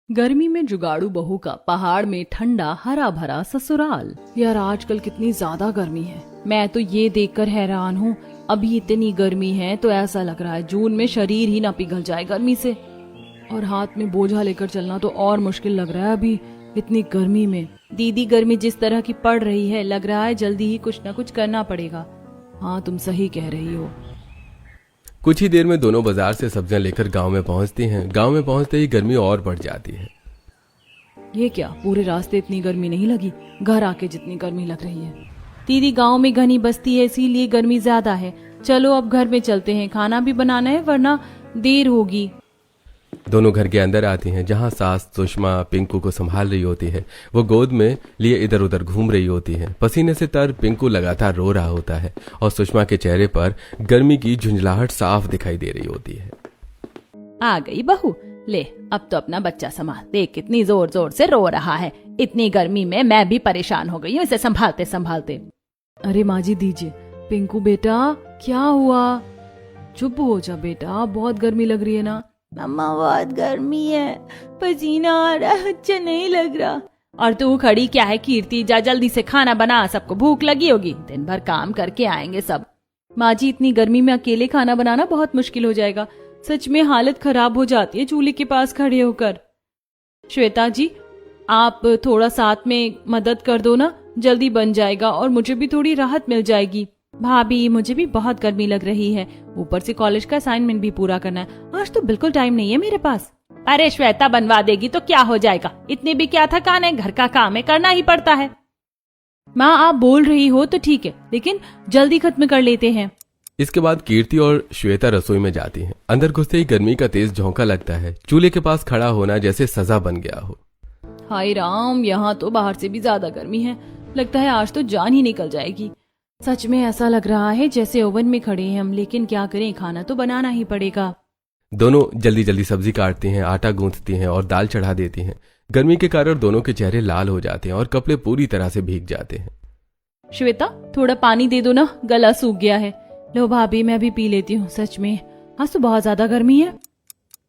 गर्मी में जुगाड़ू बहू का पहाड़ में ठंडा हरा भरा ससुराल। यार आजकल कितनी ज्यादा गर्मी है, मैं तो ये देखकर हैरान हूँ। अभी इतनी गर्मी है तो ऐसा लग रहा है जून में शरीर ही ना पिघल जाए गर्मी से। और हाथ में बोझा लेकर चलना तो और मुश्किल लग रहा है अभी इतनी गर्मी में। दीदी गर्मी जिस तरह की पड़ रही है लग रहा है जल्दी ही कुछ न कुछ करना पड़ेगा। हाँ तुम सही कह रही हो। कुछ ही देर में दोनों बाजार से सब्जियां लेकर गांव में पहुंचती हैं। गांव में पहुंचते ही गर्मी और बढ़ जाती है। ये क्या, पूरे रास्ते इतनी गर्मी नहीं लगी, घर आके जितनी गर्मी लग रही है। दीदी गांव में घनी बस्ती है इसीलिए गर्मी ज्यादा है। चलो अब घर में चलते हैं, खाना भी बनाना है वरना देर होगी। दोनों घर के अंदर आती हैं जहां सास सुषमा पिंकू को संभाल रही होती है। वो गोद में लिए इधर उधर घूम रही होती है। पसीने से तर पिंकू लगातार रो रहा होता है और सुषमा के चेहरे पर गर्मी की झुंझलाहट साफ दिखाई दे रही होती है। आ गई बहू, ले अब तो अपना बच्चा संभाल। देख कितनी जोर जोर से रो रहा है। इतनी गर्मी में मैं भी परेशान हो गई हूँ इसे संभालते संभालते। अरे माँ जी दीजिए। पिंकू बेटा क्या हुआ? चुप हो जा बेटा, बहुत गर्मी लग रही है ना। मम्मा बहुत गर्मी है, पसीना आ रहा है, अच्छा नहीं लग रहा। और तू खड़ी क्या है कीर्ति, जा जल्दी से खाना बना, सबको भूख लगी होगी, दिन भर काम करके आएंगे सब। माँ जी इतनी गर्मी में अकेले खाना बनाना बहुत मुश्किल हो जाएगा, सच में हालत खराब हो जाती है चूल्हे के पास खड़े होकर। श्वेता जी आप थोड़ा साथ में मदद कर दो ना, जल्दी बन जाएगा और मुझे भी थोड़ी राहत मिल जाएगी। भाभी मुझे भी बहुत गर्मी लग रही है, ऊपर से कॉलेज का असाइनमेंट भी पूरा करना है, आज तो बिल्कुल टाइम नहीं है मेरे पास। अरे श्वेता बनवा देगी तो क्या हो जाएगा, इतनी भी क्या थकान है, घर का काम है करना ही पड़ता है। माँ आप बोल रही हो तो ठीक है, लेकिन जल्दी खत्म कर लेते हैं। इसके बाद कीर्ति और श्वेता रसोई में जाती हैं। अंदर घुसते ही गर्मी का तेज झोंका लगता है। चूल्हे के पास खड़ा होना जैसे सजा बन गया हो। हाय राम, यहाँ तो बाहर से भी ज्यादा गर्मी है, लगता है आज तो जान ही निकल जाएगी। सच में ऐसा लग रहा है जैसे ओवन में खड़े हैं हम, लेकिन क्या करें, खाना तो बनाना ही पड़ेगा। दोनों जल्दी जल्दी सब्जी काटती हैं, आटा गूंथती हैं और दाल चढ़ा देती हैं। गर्मी के कारण दोनों के चेहरे लाल हो जाते हैं और कपड़े पूरी तरह से भीग जाते हैं। श्वेता थोड़ा पानी दे दो ना, गला सूख गया है। लो भाभी मैं भी पी लेती हूँ, सच में आज तो बहुत ज्यादा गर्मी है।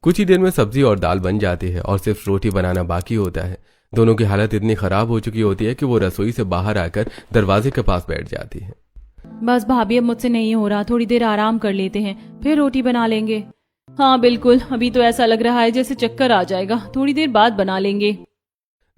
कुछ ही देर में सब्जी और दाल बन जाती है और सिर्फ रोटी बनाना बाकी होता है। दोनों की हालत इतनी खराब हो चुकी होती है कि वो रसोई से बाहर आकर दरवाजे के पास बैठ जाती है। बस भाभी अब मुझसे नहीं हो रहा, थोड़ी देर आराम कर लेते हैं फिर रोटी बना लेंगे। हाँ बिल्कुल, अभी तो ऐसा लग रहा है जैसे चक्कर आ जाएगा, थोड़ी देर बाद बना लेंगे।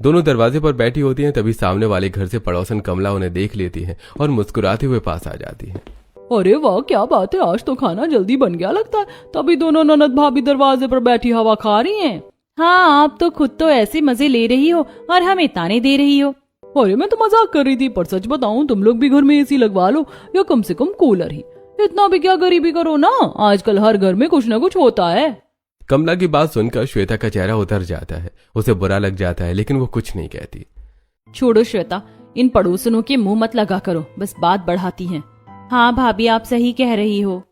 दोनों दरवाजे पर बैठी होती हैं, तभी सामने वाले घर से पड़ोसन कमला उन्हें देख लेती है और मुस्कुराते हुए पास आ जाती है। अरे वाह क्या बात है, आज तो खाना जल्दी बन गया लगता है, तभी दोनों ननद भाभी दरवाजे पर बैठी हवा खा रही हैं। हाँ आप तो खुद तो ऐसे मजे ले रही हो और हमें ताने दे रही हो। अरे मैं तो मजाक कर रही थी, पर सच बताऊं तुम लोग भी घर में एसी लगवा लो या कम से कम कूलर ही, इतना भी क्या गरीबी करो ना, आजकल हर घर में कुछ ना कुछ होता है। कमला की बात सुनकर श्वेता का चेहरा उतर जाता है, उसे बुरा लग जाता है लेकिन वो कुछ नहीं कहती। छोड़ो श्वेता, इन पड़ोसनों के मुंह मत लगा करो, बस बात बढ़ाती हैं। हाँ भाभी आप सही कह रही हो।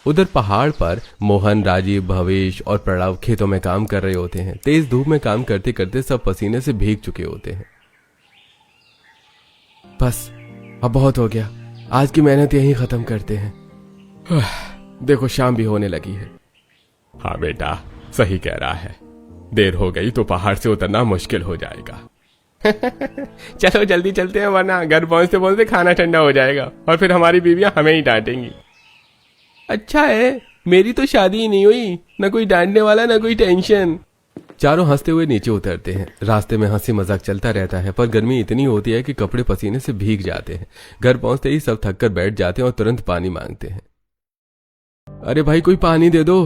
उधर पहाड़ पर मोहन, राजीव, भवेश और प्रणव खेतों में काम कर रहे होते हैं। तेज धूप में काम करते करते सब पसीने से भीग चुके होते हैं। बस अब बहुत हो गया, आज की मेहनत यहीं खत्म करते हैं। देखो शाम भी होने लगी है। हाँ बेटा सही कह रहा है, देर हो गई तो पहाड़ से उतरना मुश्किल हो जाएगा। चलो जल्दी चलते हैं वरना घर पहुंचते पहुंचते खाना ठंडा हो जाएगा और फिर हमारी बीवियां हमें ही डांटेंगी। अच्छा है मेरी तो शादी ही नहीं हुई, न कोई डांटने वाला न कोई टेंशन। चारों हंसते हुए नीचे उतरते हैं। रास्ते में हंसी मजाक चलता रहता है, पर गर्मी इतनी होती है कि कपड़े पसीने से भीग जाते हैं। घर पहुंचते ही सब थक कर बैठ जाते हैं और तुरंत पानी मांगते हैं। अरे भाई कोई पानी दे दो,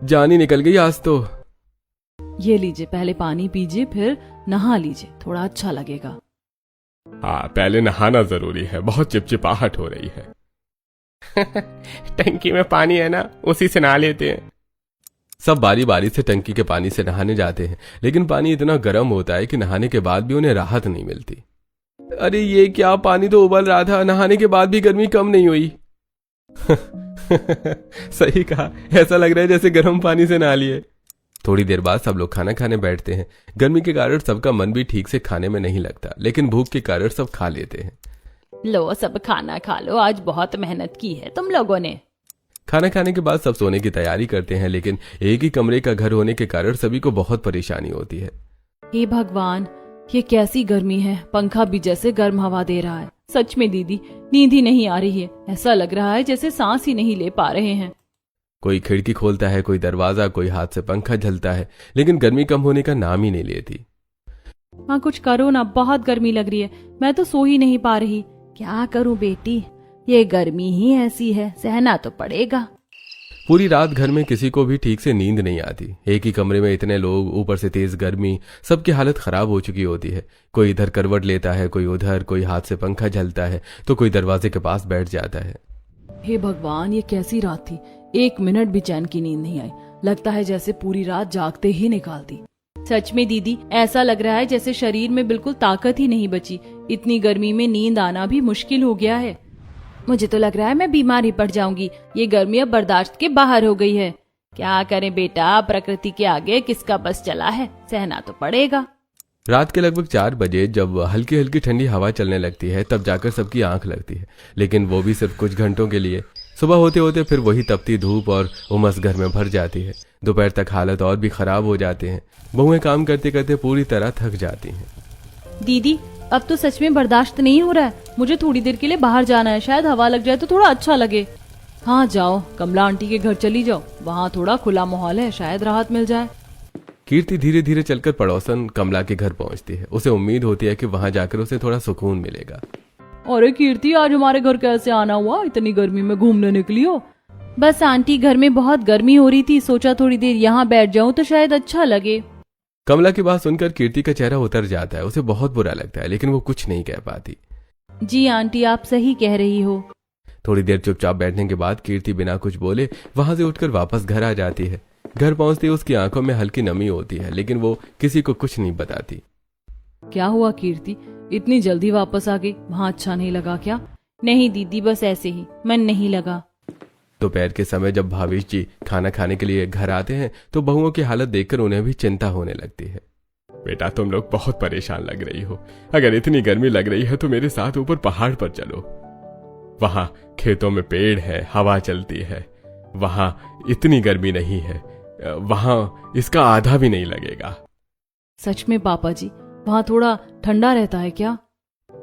जान ही निकल गई आज तो। ये लीजिए पहले पानी पीजिए फिर नहा लीजिए, थोड़ा अच्छा लगेगा। हाँ पहले नहाना जरूरी है, बहुत चिपचिपाहट हो रही है। टंकी में पानी है ना, उसी से नहा लेते हैं। सब बारी बारी से टंकी के पानी से नहाने जाते हैं, लेकिन पानी इतना गर्म होता है कि नहाने के बाद भी उन्हें राहत नहीं मिलती। अरे ये क्या, पानी तो उबल रहा था, नहाने के बाद भी गर्मी कम नहीं हुई। सही कहा, ऐसा लग रहा है जैसे गर्म पानी से नहा लिए। थोड़ी देर बाद सब लोग खाना खाने बैठते हैं। गर्मी के कारण सबका मन भी ठीक से खाने में नहीं लगता, लेकिन भूख के कारण सब खा लेते हैं। लो सब खाना खा लो, आज बहुत मेहनत की है तुम लोगों ने। खाना खाने के बाद सब सोने की तैयारी करते हैं, लेकिन एक ही कमरे का घर होने के कारण सभी को बहुत परेशानी होती है। हे भगवान, ये कैसी गर्मी है। पंखा भी जैसे गर्म हवा दे रहा है। सच में दीदी, नींद ही नहीं आ रही है। ऐसा लग रहा है जैसे सांस ही नहीं ले पा रहे हैं। कोई खिड़की खोलता है, कोई दरवाजा, कोई हाथ से पंखा झलता है, लेकिन गर्मी कम होने का नाम ही नहीं लेती। हाँ, कुछ करो ना, बहुत गर्मी लग रही है। मैं तो सो ही नहीं पा रही। क्या करूं बेटी, ये गर्मी ही ऐसी है, सहना तो पड़ेगा। पूरी रात घर में किसी को भी ठीक से नींद नहीं आती। एक ही कमरे में इतने लोग, ऊपर से तेज गर्मी, सबकी हालत खराब हो चुकी होती है। कोई इधर करवट लेता है, कोई उधर, कोई हाथ से पंखा झलता है तो कोई दरवाजे के पास बैठ जाता है। हे भगवान, ये कैसी रात थी। 1 मिनट भी चैन की नींद नहीं आई। लगता है जैसे पूरी रात जागते ही निकाल दी। सच में दीदी, ऐसा लग रहा है जैसे शरीर में बिल्कुल ताकत ही नहीं बची। इतनी गर्मी में नींद आना भी मुश्किल हो गया है। मुझे तो लग रहा है मैं बीमार ही पड़ जाऊंगी। ये गर्मी अब बर्दाश्त के बाहर हो गई है। क्या करें बेटा, प्रकृति के आगे किसका बस चला है, सहना तो पड़ेगा। रात के लगभग 4 बजे जब हल्की हल्की ठंडी हवा चलने लगती है, तब जाकर सबकी आंख लगती है, लेकिन वो भी सिर्फ कुछ घंटों के लिए। सुबह होते होते फिर वही तपती धूप और उमस घर में भर जाती है। दोपहर तक हालत और भी खराब हो जाते हैं। बहुएं काम करते करते पूरी तरह थक जाती हैं। दीदी, अब तो सच में बर्दाश्त नहीं हो रहा है। मुझे थोड़ी देर के लिए बाहर जाना है, शायद हवा लग जाए तो थोड़ा अच्छा लगे। हाँ जाओ, कमला आंटी के घर चली जाओ, वहाँ थोड़ा खुला माहौल है, शायद राहत मिल जाए। कीर्ति धीरे धीरे चलकर पड़ोसन कमला के घर पहुंचती है। उसे उम्मीद होती है कि वहां जाकर उसे थोड़ा सुकून मिलेगा। अरे कीर्ति, आज हमारे घर कैसे आना हुआ? इतनी गर्मी में घूमने निकली हो? बस आंटी, घर में बहुत गर्मी हो रही थी, सोचा थोड़ी देर यहाँ बैठ जाऊं तो शायद अच्छा लगे। कमला की बात सुनकर कीर्ति का चेहरा उतर जाता है। उसे बहुत बुरा लगता है, लेकिन वो कुछ नहीं कह पाती। जी आंटी, आप सही कह रही हो। थोड़ी देर चुपचाप बैठने के बाद कीर्ति बिना कुछ बोले वहां से उठकर वापस घर आ जाती है। घर पहुंचते उसकी आंखों में हल्की नमी होती है, लेकिन वो किसी को कुछ नहीं बताती। क्या हुआ कीर्ति, इतनी जल्दी वापस आ गई? वहाँ अच्छा नहीं लगा क्या? नहीं दीदी, बस ऐसे ही, मन नहीं लगा। दोपहर के समय जब भावेश जी खाना खाने के लिए घर आते हैं तो बहुओं की हालत देखकर उन्हें भी चिंता होने लगती है। बेटा, तुम लोग बहुत परेशान लग रही हो। अगर इतनी गर्मी लग रही है तो मेरे साथ ऊपर पहाड़ पर चलो। वहां खेतों में पेड़ है, हवा चलती है। वहां इतनी गर्मी नहीं है, वहां इसका आधा भी नहीं लगेगा। सच में पापा जी, वहाँ थोड़ा ठंडा रहता है क्या?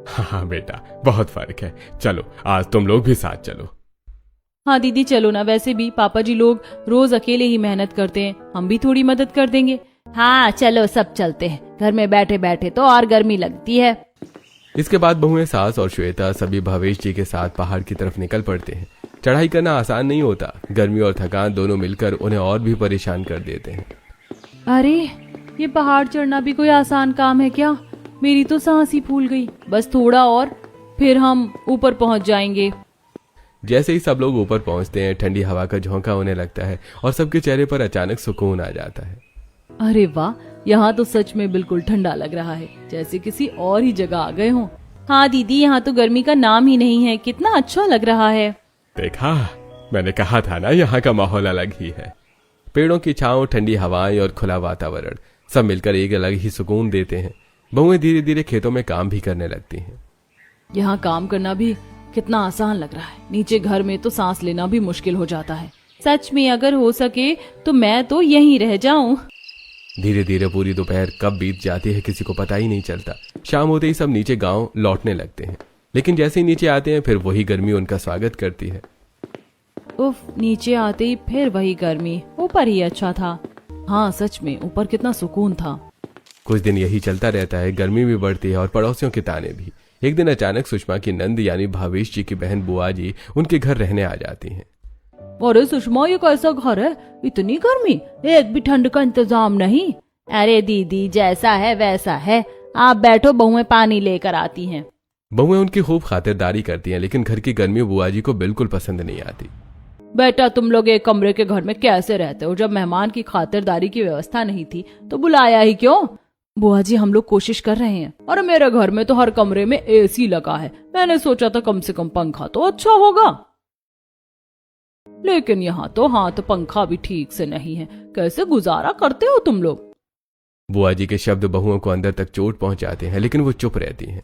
हाँ बेटा, बहुत फर्क है। चलो, आज तुम लोग भी साथ चलो। हाँ दीदी, चलो ना। वैसे भी पापा जी लोग रोज अकेले ही मेहनत करते हैं, हम भी थोड़ी मदद कर देंगे। हाँ चलो, सब चलते हैं। घर में बैठे बैठे तो और गर्मी लगती है। इसके बाद बहुएं सास और श्वेता सभी भावेश जी के साथ पहाड़ की तरफ निकल पड़ते हैं। चढ़ाई करना आसान नहीं होता। गर्मी और थकान दोनों मिलकर उन्हें और भी परेशान कर देते हैं। अरे, ये पहाड़ चढ़ना भी कोई आसान काम है क्या? मेरी तो सांस ही फूल गई। बस थोड़ा और, फिर हम ऊपर पहुंच जाएंगे। जैसे ही सब लोग ऊपर पहुंचते हैं, ठंडी हवा का झोंका होने लगता है और सबके चेहरे पर अचानक सुकून आ जाता है। अरे वाह, यहाँ तो सच में बिल्कुल ठंडा लग रहा है, जैसे किसी और ही जगह आ गए हों। हाँ दीदी, यहाँ तो गर्मी का नाम ही नहीं है। कितना अच्छा लग रहा है। देखा, मैंने कहा था ना, यहाँ का माहौल अलग ही है। पेड़ों की छांव, ठंडी हवाएं और खुला वातावरण सब मिलकर एक अलग ही सुकून देते हैं। बहुएं धीरे धीरे खेतों में काम भी करने लगती हैं। यहाँ काम करना भी कितना आसान लग रहा है। नीचे घर में तो सांस लेना भी मुश्किल हो जाता है। सच में अगर हो सके तो मैं तो यहीं रह जाऊं। धीरे धीरे पूरी दोपहर कब बीत जाती है किसी को पता ही नहीं चलता। शाम होते ही सब नीचे गांव लौटने लगते हैं, लेकिन जैसे ही नीचे आते हैं फिर वही गर्मी उनका स्वागत करती है। उफ, नीचे आते ही फिर वही गर्मी। ऊपर ही अच्छा था। हाँ सच में, ऊपर कितना सुकून था। कुछ दिन यही चलता रहता है। गर्मी भी बढ़ती है और पड़ोसियों के ताने भी। एक दिन अचानक सुषमा की नंद यानी भावेश जी की बहन बुआ जी उनके घर रहने आ जाती हैं। अरे सुषमा, ये कैसा घर है? इतनी गर्मी, एक भी ठंड का इंतजाम नहीं। अरे दीदी, जैसा है वैसा है। आप बैठो, बहुएं पानी लेकर आती हैं। बहुएं उनकी खूब खातिरदारी करती हैं, लेकिन घर की गर्मी बुआ जी को बिल्कुल पसंद नहीं आती। बेटा, तुम लोग एक कमरे के घर में कैसे रहते हो? जब मेहमान की खातिरदारी की व्यवस्था नहीं थी तो बुलाया ही क्यों? बुआ जी, हम लोग कोशिश कर रहे हैं। और मेरे घर में तो हर कमरे में एसी लगा है। मैंने सोचा था कम से कम पंखा तो अच्छा होगा, लेकिन यहाँ तो हाथ पंखा भी ठीक से नहीं है। कैसे गुजारा करते हो तुम लोग? बुआ जी के शब्द बहुओं को अंदर तक चोट पहुंचाते हैं, लेकिन वो चुप रहती हैं।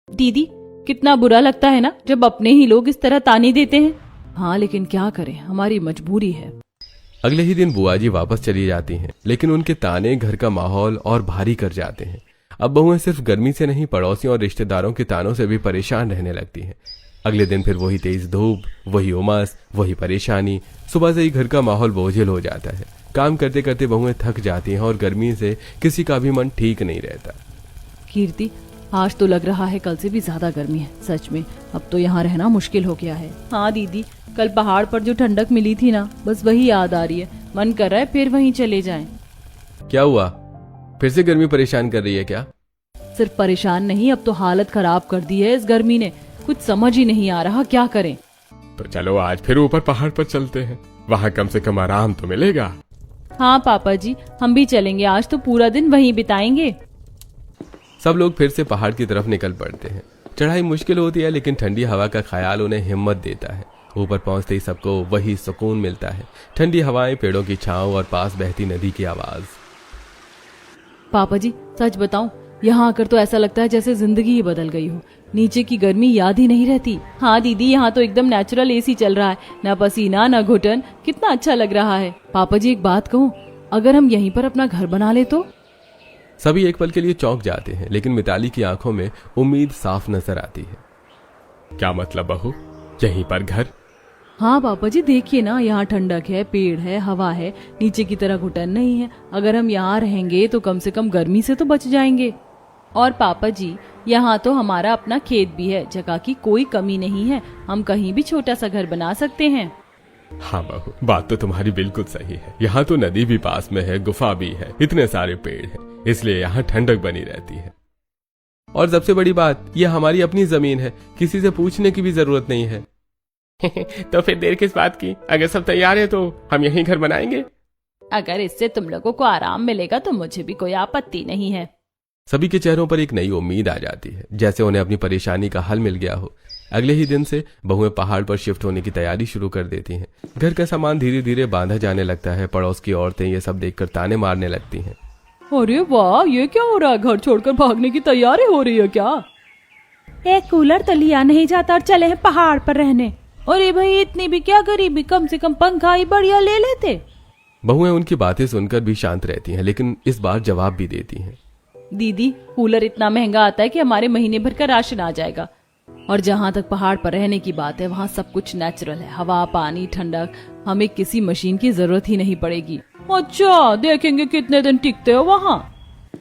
दीदी, कितना बुरा लगता है ना जब अपने ही लोग इस तरह ताने देते हैं। हाँ लेकिन क्या करें, हमारी मजबूरी है। अगले ही दिन बुआ जी वापस चली जाती हैं, लेकिन उनके ताने घर का माहौल और भारी कर जाते हैं। अब बहुएं सिर्फ गर्मी से नहीं, पड़ोसियों और रिश्तेदारों के तानों से भी परेशान रहने लगती हैं। अगले दिन फिर वही तेज धूप, वही उमस, वही परेशानी। सुबह से ही घर का माहौल बोझिल हो जाता है। काम करते करते बहुएं थक जाती हैं और गर्मी से किसी का भी मन ठीक नहीं रहता। कीर्ति, आज तो लग रहा है कल से भी ज्यादा गर्मी है। सच में अब तो यहाँ रहना मुश्किल हो गया है। हाँ दीदी, कल पहाड़ पर जो ठंडक मिली थी ना, बस वही याद आ रही है। मन कर रहा है फिर वहीं चले जाएं। क्या हुआ, फिर से गर्मी परेशान कर रही है क्या? सिर्फ परेशान नहीं, अब तो हालत खराब कर दी है इस गर्मी ने। कुछ समझ ही नहीं आ रहा क्या करें। तो चलो आज फिर ऊपर पहाड़ पर चलते हैं, वहाँ कम से कम आराम तो मिलेगा। हाँ पापा जी, हम भी चलेंगे। आज तो पूरा दिन वहीं बिताएंगे। सब लोग फिर से पहाड़ की तरफ निकल पड़ते हैं। चढ़ाई मुश्किल होती है, लेकिन ठंडी हवा का ख्याल उन्हें हिम्मत देता है। ऊपर पहुंचते ही सबको वही सुकून मिलता है, ठंडी हवाएं, पेड़ों की छांव और पास बहती नदी की आवाज। पापा जी सच बताऊं, यहाँ आकर तो ऐसा लगता है जैसे जिंदगी ही बदल गई हो। नीचे की गर्मी याद ही नहीं रहती। हाँ दीदी, यहाँ तो एकदम नेचुरल एसी चल रहा है, ना पसीना ना घुटन। कितना अच्छा लग रहा है। पापा जी एक बात कहूँ, अगर हम यहीं पर अपना घर बना ले तो? सभी एक पल के लिए चौंक जाते हैं, लेकिन मिताली की आंखों में उम्मीद साफ नजर आती है। क्या मतलब बहू, यहीं पर घर? हाँ पापा जी, देखिए ना, यहाँ ठंडक है, पेड़ है, हवा है, नीचे की तरह घुटन नहीं है। अगर हम यहाँ रहेंगे तो कम से कम गर्मी से तो बच जाएंगे। और पापा जी, यहाँ तो हमारा अपना खेत भी है, जगह की कोई कमी नहीं है। हम कहीं भी छोटा सा घर बना सकते हैं। हाँ बहू, बात तो तुम्हारी बिल्कुल सही है। यहाँ तो नदी भी पास में है, गुफा भी है, इतने सारे पेड़ हैं, इसलिए यहाँ ठंडक बनी रहती है। और सबसे बड़ी बात, यह हमारी अपनी जमीन है, किसी से पूछने की भी जरूरत नहीं है। तो फिर देर किस बात की, अगर सब तैयार है तो हम यहीं घर बनाएंगे। अगर इससे तुम लोगों को आराम मिलेगा तो मुझे भी कोई आपत्ति नहीं है। सभी के चेहरों पर एक नई उम्मीद आ जाती है, जैसे उन्हें अपनी परेशानी का हल मिल गया हो। अगले ही दिन से बहुएं पहाड़ पर शिफ्ट होने की तैयारी शुरू कर देती हैं। घर का सामान धीरे धीरे बांधा जाने लगता है। पड़ोस की औरतें ये सब देखकर ताने मारने लगती हैं। अरे वाह, ये क्या हो रहा है? घर छोड़कर भागने की तैयारी हो रही है क्या? एक कूलर तो लिया नहीं जाता और चले हैं पहाड़ पर रहने। अरे भाई, इतनी भी क्या गरीबी, कम से कम पंखा ही बढ़िया ले लेते। बहुएं उनकी बातें सुनकर भी शांत रहती हैं, लेकिन इस बार जवाब भी देती हैं। दीदी, कूलर इतना महंगा आता है कि हमारे महीने भर का राशन आ जाएगा। और जहाँ तक पहाड़ पर रहने की बात है, वहाँ सब कुछ नेचुरल है, हवा, पानी, ठंडक। हमें किसी मशीन की जरूरत ही नहीं पड़ेगी। अच्छा, देखेंगे कितने दिन टिकते हो वहाँ।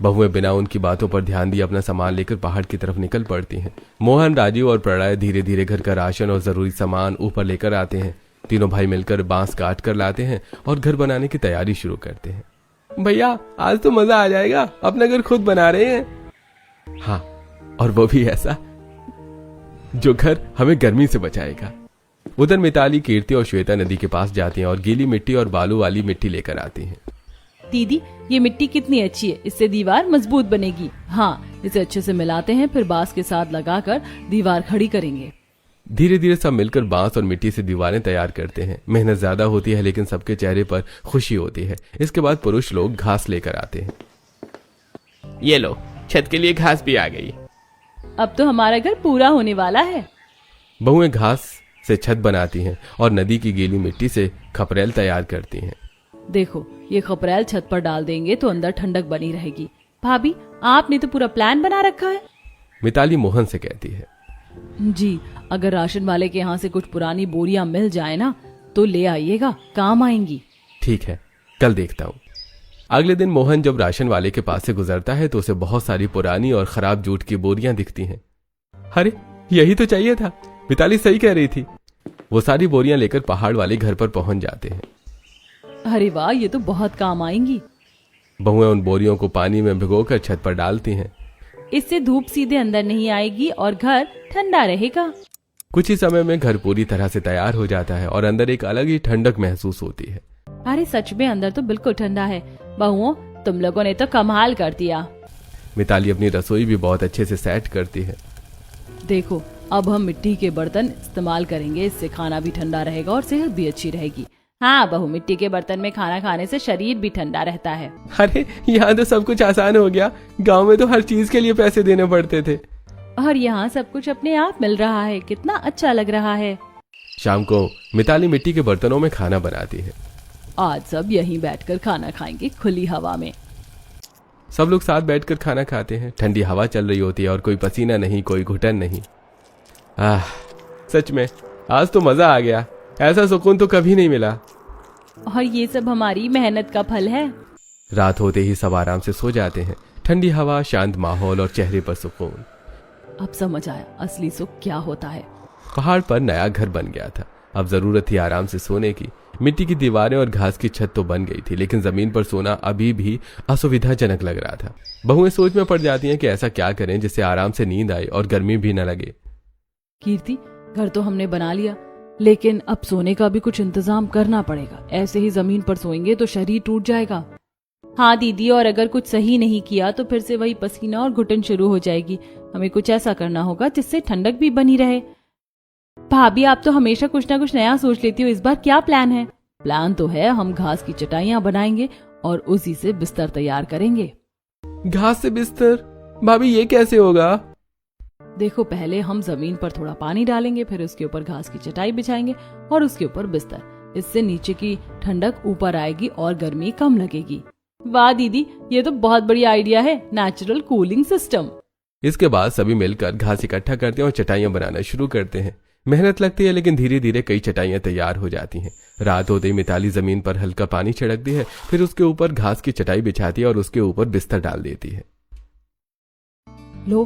बहुएं बिना उनकी बातों पर ध्यान दिए अपना सामान लेकर पहाड़ की तरफ निकल पड़ती हैं। मोहन, राजीव और प्रलय धीरे धीरे घर का राशन और जरूरी सामान ऊपर लेकर आते हैं। तीनों भाई मिलकर बांस काट कर लाते हैं और घर बनाने की तैयारी शुरू करते हैं। भैया, आज तो मजा आ जाएगा, अपना घर खुद बना रहे हैं। हाँ, और वो भी ऐसा जो घर हमें गर्मी से बचाएगा। उधर मिताली, कीर्ति और श्वेता नदी के पास जाती हैं और गीली मिट्टी और बालू वाली मिट्टी लेकर आती हैं। दीदी, ये मिट्टी कितनी अच्छी है, इससे दीवार मजबूत बनेगी। हाँ, इसे अच्छे से मिलाते हैं, फिर बांस के साथ लगाकर दीवार खड़ी करेंगे। धीरे धीरे सब मिलकर बांस और मिट्टी से दीवारें तैयार करते हैं। मेहनत ज्यादा होती है, लेकिन सबके चेहरे पर खुशी होती है। इसके बाद पुरुष लोग घास लेकर आते हैं। ये लो, छत के लिए घास भी आ गई। अब तो हमारा घर पूरा होने वाला है। बहुएं घास से छत बनाती हैं और नदी की गीली मिट्टी से खपरेल तैयार करती हैं। देखो, ये खपरेल छत पर डाल देंगे तो अंदर ठंडक बनी रहेगी। भाभी, आपने तो पूरा प्लान बना रखा है। मिताली मोहन से कहती है। जी, अगर राशन वाले के यहाँ से कुछ पुरानी बोरियां मिल जाए ना, तो ले आइएगा, काम आएंगी। ठीक है, कल देखता हूँ। अगले दिन मोहन जब राशन वाले के पास से गुजरता है तो उसे बहुत सारी पुरानी और खराब जूट की बोरियां दिखती हैं। अरे, यही तो चाहिए था, मिताली सही कह रही थी। वो सारी बोरियां लेकर पहाड़ वाले घर पर पहुंच जाते हैं। अरे वाह, ये तो बहुत काम आएंगी। बहुएं उन बोरियों को पानी में भिगोकर छत पर डालती हैं। इससे धूप सीधे अंदर नहीं आएगी और घर ठंडा रहेगा। कुछ ही समय में घर पूरी तरह से तैयार हो जाता है और अंदर एक अलग ही ठंडक महसूस होती है। अरे सच में अंदर तो बिल्कुल ठंडा है। बहुओं, तुम लोगों ने तो कमाल कर दिया। मिताली अपनी रसोई भी बहुत अच्छे से सेट करती है। देखो, अब हम मिट्टी के बर्तन इस्तेमाल करेंगे, इससे खाना भी ठंडा रहेगा और सेहत भी अच्छी रहेगी। हाँ बहू, मिट्टी के बर्तन में खाना खाने से शरीर भी ठंडा रहता है। अरे, यहाँ तो सब कुछ आसान हो गया। गांव में तो हर चीज के लिए पैसे देने पड़ते थे, और यहाँ सब कुछ अपने आप मिल रहा है। कितना अच्छा लग रहा है। शाम को मिताली मिट्टी के बर्तनों में खाना बनाती है। आज सब यहीं बैठकर खाना खाएंगे खुली हवा में। सब लोग साथ बैठकर खाना खाते हैं। ठंडी हवा चल रही होती है और कोई पसीना नहीं, कोई घुटन नहीं। सच में आज तो मजा आ गया। ऐसा सुकून तो कभी नहीं मिला। और ये सब हमारी मेहनत का फल है। रात होते ही सब आराम से सो जाते हैं। ठंडी हवा, शांत माहौल और चेहरे पर सुकून। अब समझ आया असली सुख क्या होता है। पहाड़ पर नया घर बन गया था। अब जरूरत थी आराम से सोने की। मिट्टी की दीवारें और घास की छत तो बन गई थी, लेकिन जमीन पर सोना अभी भी असुविधाजनक लग रहा था। बहुएं सोच में पड़ जाती हैं कि ऐसा क्या करें जिससे आराम से नींद आए और गर्मी भी न लगे। कीर्ति, घर तो हमने बना लिया, लेकिन अब सोने का भी कुछ इंतजाम करना पड़ेगा। ऐसे ही जमीन पर सोएंगे तो शरीर टूट जाएगा। हाँ दीदी, और अगर कुछ सही नहीं किया तो फिर से वही पसीना और घुटन शुरू हो जाएगी। हमें कुछ ऐसा करना होगा जिससे ठंडक भी बनी रहे। भाभी, आप तो हमेशा कुछ ना कुछ नया सोच लेती हो। इस बार क्या प्लान है? प्लान तो है, हम घास की चटाइयां बनाएंगे और उसी से बिस्तर तैयार करेंगे। घास से बिस्तर? भाभी ये कैसे होगा? देखो, पहले हम जमीन पर थोड़ा पानी डालेंगे, फिर उसके ऊपर घास की चटाई बिछाएंगे और उसके ऊपर बिस्तर। इससे नीचे की ठंडक ऊपर आएगी और गर्मी कम लगेगी। वाह दीदी, ये तो बहुत बढ़िया आइडिया है, नेचुरल कूलिंग सिस्टम। इसके बाद सभी मिलकर घास इकट्ठा करते हैं और चटाइयां बनाना शुरू करते हैं। मेहनत लगती है, लेकिन धीरे धीरे कई चटाइयां तैयार हो जाती हैं। रात होते ही मिताली जमीन पर हल्का पानी छिड़कती है, फिर उसके ऊपर घास की चटाई बिछाती है और उसके ऊपर बिस्तर डाल देती है। लो,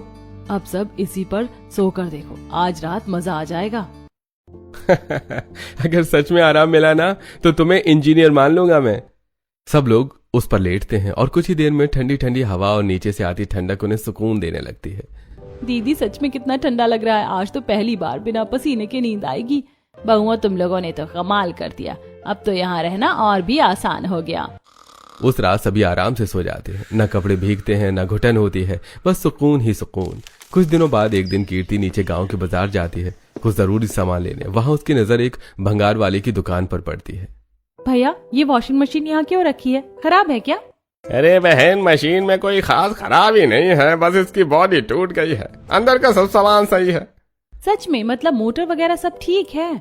अब सब इसी पर सोकर देखो, आज रात मजा आ जाएगा। अगर सच में आराम मिला ना तो तुम्हें इंजीनियर मान लूंगा मैं। सब लोग उस पर लेटते हैं और कुछ ही देर में ठंडी ठंडी हवा और नीचे से आती ठंडक उन्हें सुकून देने लगती है। दीदी, सच में कितना ठंडा लग रहा है। आज तो पहली बार बिना पसीने के नींद आएगी। बहुआ, तुम लोगों ने तो कमाल कर दिया। अब तो यहाँ रहना और भी आसान हो गया। उस रात सभी आराम से सो जाते हैं। न कपड़े भीगते हैं, न घुटन होती है, बस सुकून ही सुकून। कुछ दिनों बाद एक दिन कीर्ति नीचे गांव के बाजार जाती है कुछ जरूरी सामान लेने। वहां उसकी नजर एक भंगार वाले की दुकान पर पड़ती है। भैया, ये वॉशिंग मशीन यहाँ क्यों रखी है? खराब है क्या? अरे बहन, मशीन में कोई खास खराबी नहीं है, बस इसकी बॉडी टूट गई है। अंदर का सब सामान सही है। सच में? मतलब मोटर वगैरह सब ठीक है?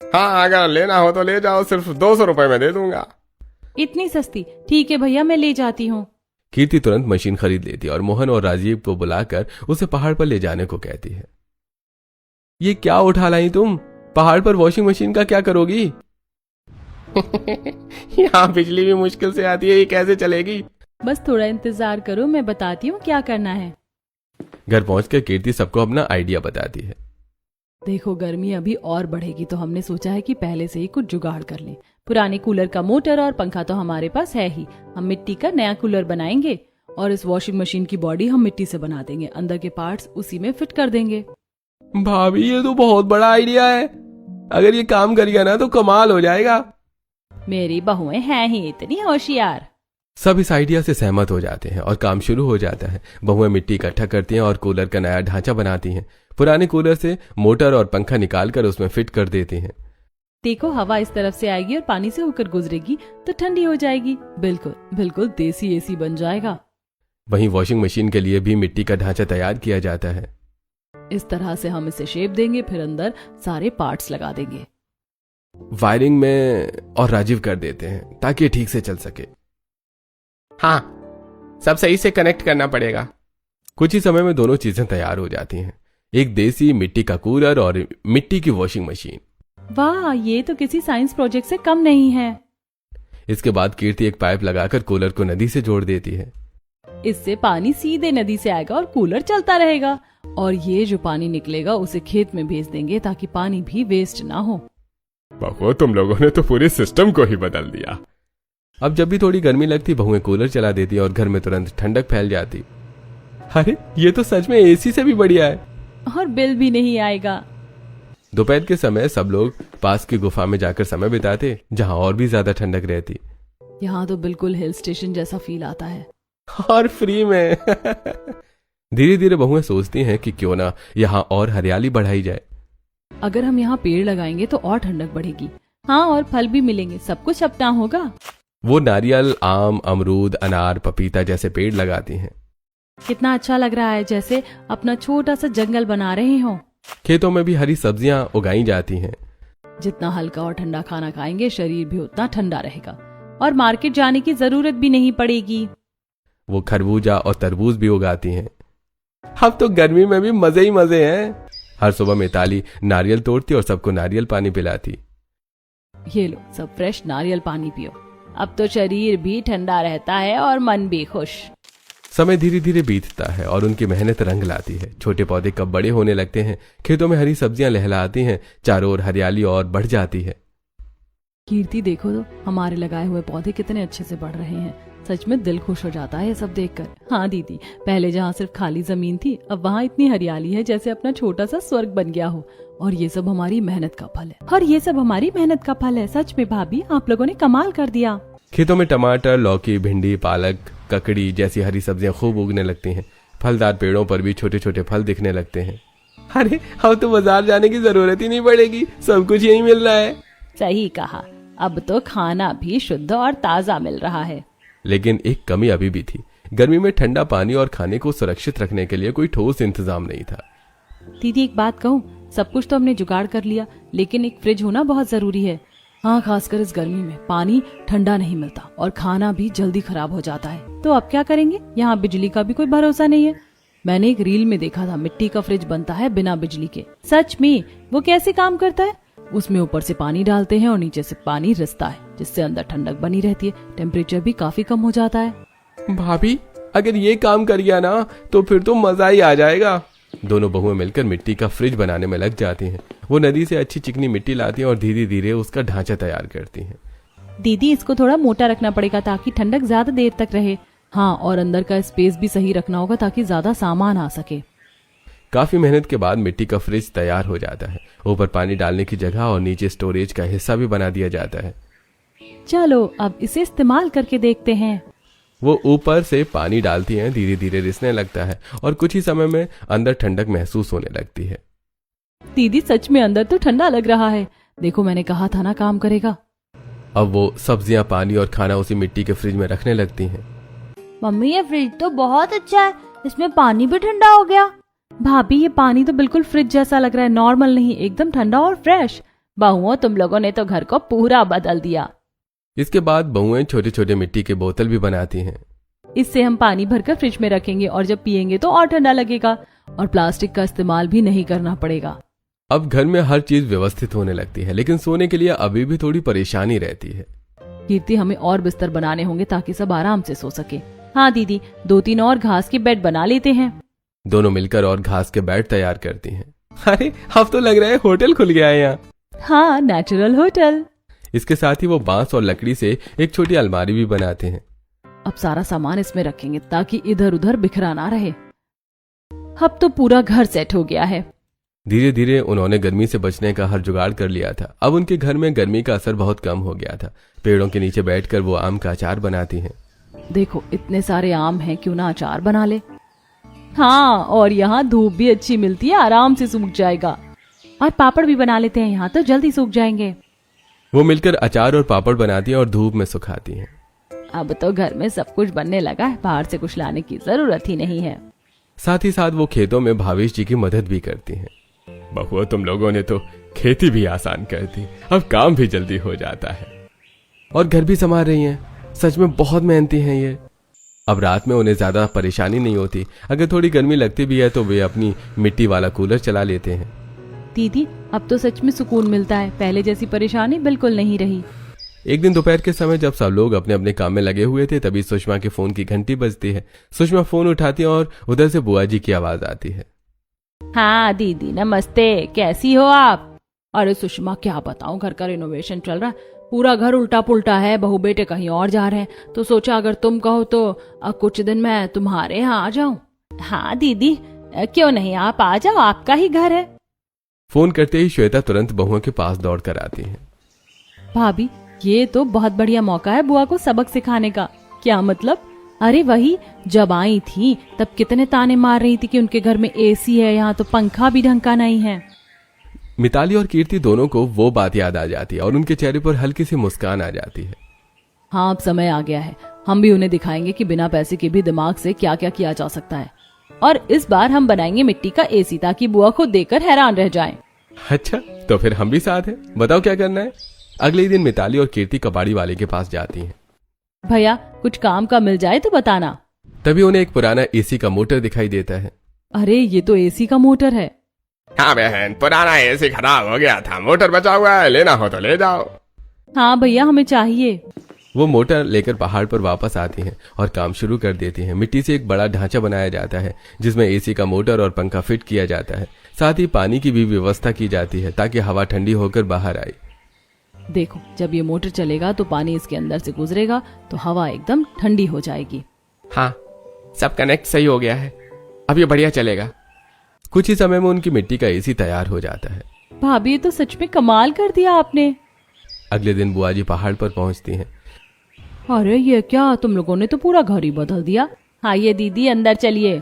हाँ, अगर लेना हो तो ले जाओ, सिर्फ 200 रुपए में दे दूंगा। इतनी सस्ती? ठीक है भैया, मैं ले जाती हूँ। कीर्ति तुरंत मशीन खरीद लेती है और मोहन और राजीव को बुलाकर उसे पहाड़ पर ले जाने को कहती है। ये क्या उठा लाई तुम? पहाड़ पर वॉशिंग मशीन का क्या करोगी? यहाँ बिजली भी मुश्किल से आती है, ये कैसे चलेगी? बस थोड़ा इंतजार करो, मैं बताती हूँ क्या करना है। घर पहुंचकर कीर्ति सबको अपना आइडिया बताती है। देखो, गर्मी अभी और बढ़ेगी तो हमने सोचा है कि पहले से ही कुछ जुगाड़ कर लें। पुराने कूलर का मोटर और पंखा तो हमारे पास है ही। हम मिट्टी का नया कूलर बनाएंगे और इस वॉशिंग मशीन की बॉडी हम मिट्टी से बना देंगे। अंदर के पार्ट्स उसी में फिट कर देंगे। भाभी, ये तो बहुत बड़ा आइडिया है। अगर ये काम कर गया ना तो कमाल हो जाएगा। मेरी बहुएं हैं ही इतनी होशियार। सब इस आइडिया से सहमत हो जाते हैं और काम शुरू हो जाता है। बहुएं मिट्टी इकट्ठा करती हैं और कूलर का नया ढांचा बनाती हैं। पुराने कूलर से मोटर और पंखा निकालकर उसमें फिट कर देती हैं। देखो, हवा इस तरफ से आएगी और पानी से होकर गुजरेगी तो ठंडी हो जाएगी। बिल्कुल बिल्कुल देसी एसी बन जाएगा। वहीं वॉशिंग मशीन के लिए भी मिट्टी का ढांचा तैयार किया जाता है। इस तरह से हम इसे शेप देंगे, फिर अंदर सारे पार्ट्स लगा देंगे। वायरिंग में और राजीव कर देते हैं ताकि ये ठीक से चल सके। हाँ, सब सही से कनेक्ट करना पड़ेगा। कुछ ही समय में दोनों चीजें तैयार हो जाती हैं, एक देसी मिट्टी का कूलर और मिट्टी की वॉशिंग मशीन। वाह, ये तो किसी साइंस प्रोजेक्ट से कम नहीं है। इसके बाद कीर्ति एक पाइप लगाकर कूलर को नदी से जोड़ देती है। इससे पानी सीधे नदी से आएगा और कूलर चलता रहेगा। और ये जो पानी निकलेगा उसे खेत में भेज देंगे ताकि पानी भी वेस्ट ना हो। बहु, तुम लोगों ने तो पूरे सिस्टम को ही बदल दिया। अब जब भी थोड़ी गर्मी लगती, बहुएं कूलर चला देती और घर में तुरंत ठंडक फैल जाती। अरे, ये तो सच में एसी से भी बढ़िया है। और बिल भी नहीं आएगा। दोपहर के समय सब लोग पास की गुफा में जाकर समय बिताते, जहां और भी ज्यादा ठंडक रहती। यहाँ तो बिल्कुल हिल स्टेशन जैसा फील आता है। और फ्री में। धीरे धीरे बहुएं सोचती हैं कि क्यों ना यहाँ और हरियाली बढ़ाई जाए। अगर हम यहाँ पेड़ लगाएंगे तो और ठंडक बढ़ेगी। हाँ, और फल भी मिलेंगे, सब कुछ अपना होगा। वो नारियल, आम, अमरूद, अनार, पपीता जैसे पेड़ लगाती हैं। कितना अच्छा लग रहा है, जैसे अपना छोटा सा जंगल बना रहे हो। खेतों में भी हरी सब्जियां उगाई जाती हैं। जितना हल्का और ठंडा खाना खाएंगे शरीर भी उतना ठंडा रहेगा और मार्केट जाने की जरूरत भी नहीं पड़ेगी। वो खरबूजा और तरबूज भी उगाती हैं। अब तो गर्मी में भी मजे ही मजे हैं। हर सुबह मिताली नारियल तोड़ती और सबको नारियल पानी पिलाती। ये लो सब फ्रेश नारियल पानी पियो, अब तो शरीर भी ठंडा रहता है और मन भी खुश। समय धीरे धीरे बीतता है और उनकी मेहनत रंग लाती है। छोटे पौधे कब बड़े होने लगते हैं, खेतों में हरी सब्जियां लहलाती हैं, चारों ओर हरियाली और बढ़ जाती है। कीर्ति देखो तो हमारे लगाए हुए पौधे कितने अच्छे से बढ़ रहे हैं। सच में दिल खुश हो जाता है ये सब देखकर। हाँ दीदी, पहले जहाँ सिर्फ खाली जमीन थी अब वहाँ इतनी हरियाली है जैसे अपना छोटा सा स्वर्ग बन गया हो। और ये सब हमारी मेहनत का फल है। सच में भाभी, आप लोगों ने कमाल कर दिया। खेतों में टमाटर, लौकी, भिंडी, पालक, ककड़ी जैसी हरी सब्जियां खूब उगने लगती हैं। फलदार पेड़ों पर भी छोटे छोटे फल दिखने लगते हैं। अरे अब तो बाजार जाने की जरूरत ही नहीं पड़ेगी, सब कुछ यहीं मिल रहा है। सही कहा, अब तो खाना भी शुद्ध और ताजा मिल रहा है। लेकिन एक कमी अभी भी थी। गर्मी में ठंडा पानी और खाने को सुरक्षित रखने के लिए कोई ठोस इंतजाम नहीं था। दीदी एक बात कहूँ, सब कुछ तो हमने जुगाड़ कर लिया, लेकिन एक फ्रिज होना बहुत जरूरी है। हाँ, खासकर इस गर्मी में पानी ठंडा नहीं मिलता और खाना भी जल्दी खराब हो जाता है। तो अब क्या करेंगे? यहाँ बिजली का भी कोई भरोसा नहीं है। मैंने एक रील में देखा था, मिट्टी का फ्रिज बनता है बिना बिजली के। सच में? वो कैसे काम करता है? उसमें ऊपर से पानी डालते हैं और नीचे से पानी रिसता है, जिससे अंदर ठंडक बनी रहती है। टेम्परेचर भी काफी कम हो जाता है। भाभी, अगर ये काम कर गया ना तो फिर तो मजा ही आ जाएगा। दोनों बहुएं मिलकर मिट्टी का फ्रिज बनाने में लग जाती हैं। वो नदी से अच्छी चिकनी मिट्टी लाती हैं और धीरे धीरे उसका ढांचा तैयार करती हैं। दीदी, इसको थोड़ा मोटा रखना पड़ेगा ताकि ठंडक ज्यादा देर तक रहे। हाँ, और अंदर का स्पेस भी सही रखना होगा ताकि ज्यादा सामान आ सके। काफी मेहनत के बाद मिट्टी का फ्रिज तैयार हो जाता है। ऊपर पानी डालने की जगह और नीचे स्टोरेज का हिस्सा भी बना दिया जाता है। चलो अब इसे इस्तेमाल करके देखते हैं। वो ऊपर से पानी डालती हैं, धीरे धीरे रिसने लगता है और कुछ ही समय में अंदर ठंडक महसूस होने लगती है। दीदी, सच में अंदर तो ठंडा लग रहा है। देखो, मैंने कहा था ना काम करेगा। अब वो सब्जियां, पानी और खाना उसी मिट्टी के फ्रिज में रखने लगती हैं। मम्मी, ये फ्रिज तो बहुत अच्छा है, इसमें पानी भी ठंडा हो गया। भाभी, ये पानी तो बिल्कुल फ्रिज जैसा लग रहा है, नॉर्मल नहीं, एकदम ठंडा और फ्रेश। बहुओं, तुम लोगों ने तो घर को पूरा बदल दिया। इसके बाद बहुएं छोटे छोटे मिट्टी के बोतल भी बनाती हैं। इससे हम पानी भरकर फ्रिज में रखेंगे और जब पिएंगे तो और ठंडा लगेगा और प्लास्टिक का इस्तेमाल भी नहीं करना पड़ेगा। अब घर में हर चीज व्यवस्थित होने लगती है, लेकिन सोने के लिए अभी भी थोड़ी परेशानी रहती है। कीर्ति, हमें और बिस्तर बनाने होंगे ताकि सब आराम से सो सके। हाँ दीदी, 2-3 और घास के बेड बना लेते हैं। दोनों मिलकर और घास के बेड तैयार करती हैं। अरे अब तो लग रहा है होटल खुल गया है यहाँ। हाँ, नेचुरल होटल। इसके साथ ही वो बांस और लकड़ी से एक छोटी अलमारी भी बनाते हैं। अब सारा सामान इसमें रखेंगे ताकि इधर उधर बिखरा ना रहे। अब तो पूरा घर सेट हो गया है। धीरे धीरे उन्होंने गर्मी से बचने का हर जुगाड़ कर लिया था। अब उनके घर में गर्मी का असर बहुत कम हो गया था। पेड़ों के नीचे बैठकर वो आम का अचार बनाती हैं। देखो, इतने सारे आम हैं, क्यों ना अचार बना ले। हाँ, और यहाँ धूप भी अच्छी मिलती है, आराम से सूख जाएगा। और पापड़ भी बना लेते हैं, यहाँ तो जल्दी सूख जाएंगे। वो मिलकर अचार और पापड़ बनाती हैं और धूप में सुखाती हैं। अब तो घर में सब कुछ बनने लगा है, बाहर से कुछ लाने की जरूरत ही नहीं है। साथ ही साथ वो खेतों में भावेश जी की मदद भी करती हैं। बहुआ, तुम लोगों ने तो खेती भी आसान कर दी, अब काम भी जल्दी हो जाता है और घर भी संभाल रही हैं। सच में बहुत मेहनती हैं ये। अब रात में उन्हें ज्यादा परेशानी नहीं होती। अगर थोड़ी गर्मी लगती भी है तो वे अपनी मिट्टी वाला कूलर चला लेते हैं। दीदी, अब तो सच में सुकून मिलता है, पहले जैसी परेशानी बिल्कुल नहीं रही। एक दिन दोपहर के समय जब सब लोग अपने अपने काम में लगे हुए थे, तभी सुषमा के फोन की घंटी बजती है। सुषमा फोन उठाती है और उधर से बुआ जी की आवाज आती है। हाँ दीदी, नमस्ते, कैसी हो आप? अरे सुषमा, क्या बताऊं, घर का रिनोवेशन चल रहा है, पूरा घर उल्टा पुल्टा है, बहू बेटे कहीं और जा रहे हैं, तो सोचा अगर तुम कहो तो कुछ दिन मैं तुम्हारे यहाँ आ जाऊं। हाँ दीदी, क्यों नहीं, आप आ जाओ, आपका ही घर है। फोन करते ही श्वेता तुरंत बहुओं के पास दौड़ कर आती है। भाभी, ये तो बहुत बढ़िया मौका है बुआ को सबक सिखाने का। क्या मतलब? अरे वही, जब आई थी तब कितने ताने मार रही थी कि उनके घर में एसी है, यहाँ तो पंखा भी ढंग का नहीं है। मिताली और कीर्ति दोनों को वो बात याद आ जाती है और उनके चेहरे पर हल्की सी मुस्कान आ जाती है। हाँ, अब समय आ गया है, हम भी उन्हें दिखाएंगे कि बिना पैसे के भी दिमाग से क्या क्या किया जा सकता है। और इस बार हम बनाएंगे मिट्टी का एसी ताकि बुआ को देखकर हैरान रह जाएं। अच्छा, तो फिर हम भी साथ हैं। बताओ क्या करना है। अगले ही दिन मिताली और कीर्ति कबाड़ी वाले के पास जाती हैं। भैया कुछ काम का मिल जाए तो बताना। तभी उन्हें एक पुराना एसी का मोटर दिखाई देता है। अरे ये तो एसी का मोटर है। हाँ बहन, पुराना एसी खराब हो गया था, मोटर बचा हुआ है, लेना हो तो ले जाओ। हाँ भैया हमें चाहिए। वो मोटर लेकर पहाड़ पर वापस आती हैं और काम शुरू कर देती हैं। मिट्टी से एक बड़ा ढांचा बनाया जाता है जिसमें एसी का मोटर और पंखा फिट किया जाता है। साथ ही पानी की भी व्यवस्था की जाती है ताकि हवा ठंडी होकर बाहर आए। देखो जब ये मोटर चलेगा तो पानी इसके अंदर से गुजरेगा तो हवा एकदम ठंडी हो जाएगी। हाँ, सब कनेक्ट सही हो गया है, अब ये बढ़िया चलेगा। कुछ ही समय में उनकी मिट्टी का एसी तैयार हो जाता है। भाभी ये तो सच में कमाल कर दिया आपने। अगले दिन बुआ जी पहाड़ पर पहुंचती हैं। अरे ये क्या, तुम लोगों ने तो पूरा घर ही बदल दिया। हाँ ये दीदी अंदर चलिए।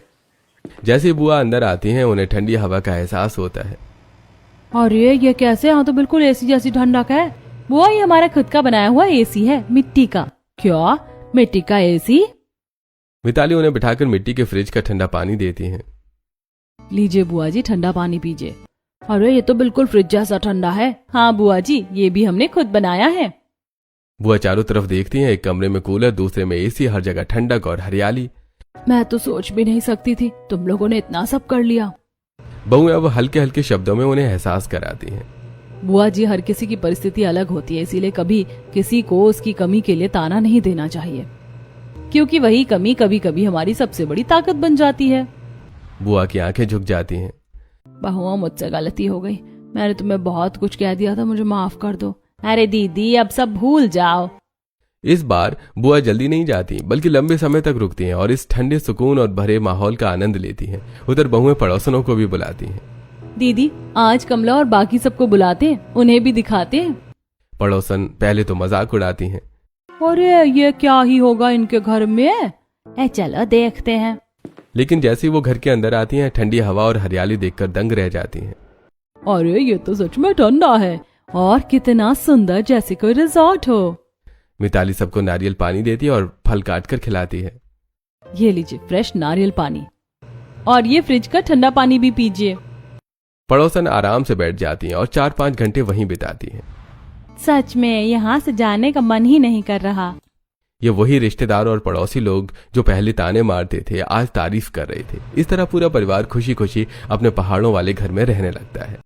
जैसे बुआ अंदर आती हैं उन्हें ठंडी हवा का एहसास होता है। अरे ये कैसे, यहाँ तो बिल्कुल एसी जैसी ठंडक है। वो ये हमारा खुद का बनाया हुआ एसी है, मिट्टी का। क्या, मिट्टी का एसी? मिताली उन्हें बिठाकर मिट्टी के फ्रिज का ठंडा पानी देती हैं। लीजिए बुआ जी ठंडा पानी पीजिए। अरे ये तो बिल्कुल फ्रिज जैसा ठंडा है। हाँ बुआ जी ये भी हमने खुद बनाया है। बुआ चारों तरफ देखती हैं। एक कमरे में कूलर, दूसरे में एसी, हर जगह ठंडक और हरियाली। मैं तो सोच भी नहीं सकती थी तुम लोगों ने इतना सब कर लिया। बहू अब हल्के हल्के शब्दों में उन्हें एहसास कराती हैं। बुआ जी हर किसी की परिस्थिति अलग होती है, इसीलिए कभी किसी को उसकी कमी के लिए ताना नहीं देना चाहिए, क्योंकि वही कमी कभी कभी हमारी सबसे बड़ी ताकत बन जाती है। बुआ की आंखें झुक जाती हैं। बहुआ मुझसे गलती हो गई, मैंने तुम्हें बहुत कुछ कह दिया था, मुझे माफ कर दो। अरे दीदी अब सब भूल जाओ। इस बार बुआ जल्दी नहीं जाती बल्कि लंबे समय तक रुकती हैं और इस ठंडे सुकून और भरे माहौल का आनंद लेती हैं। उधर बहुएं पड़ोसनों को भी बुलाती हैं। दीदी आज कमला और बाकी सबको बुलाते हैं, उन्हें भी दिखाते हैं। पड़ोसन पहले तो मजाक उड़ाती हैं। अरे ये क्या ही होगा इनके घर में, चलो देखते हैं। लेकिन जैसे ही वो घर के अंदर आती हैं ठंडी हवा और हरियाली देखकर दंग रह जाती हैं। अरे ये तो सच में ठंडा है और कितना सुंदर, जैसे कोई रिजॉर्ट हो। मिताली सबको नारियल पानी देती है और फल काट कर खिलाती है। ये लीजिए फ्रेश नारियल पानी, और ये फ्रिज का ठंडा पानी भी पीजिए। पड़ोसन आराम से बैठ जाती हैं और 4-5 घंटे वहीं बिताती हैं। सच में यहाँ से जाने का मन ही नहीं कर रहा। ये वही रिश्तेदार और पड़ोसी लोग जो पहले ताने मारते थे आज तारीफ कर रहे थे। इस तरह पूरा परिवार खुशी खुशी अपने पहाड़ों वाले घर में रहने लगता है।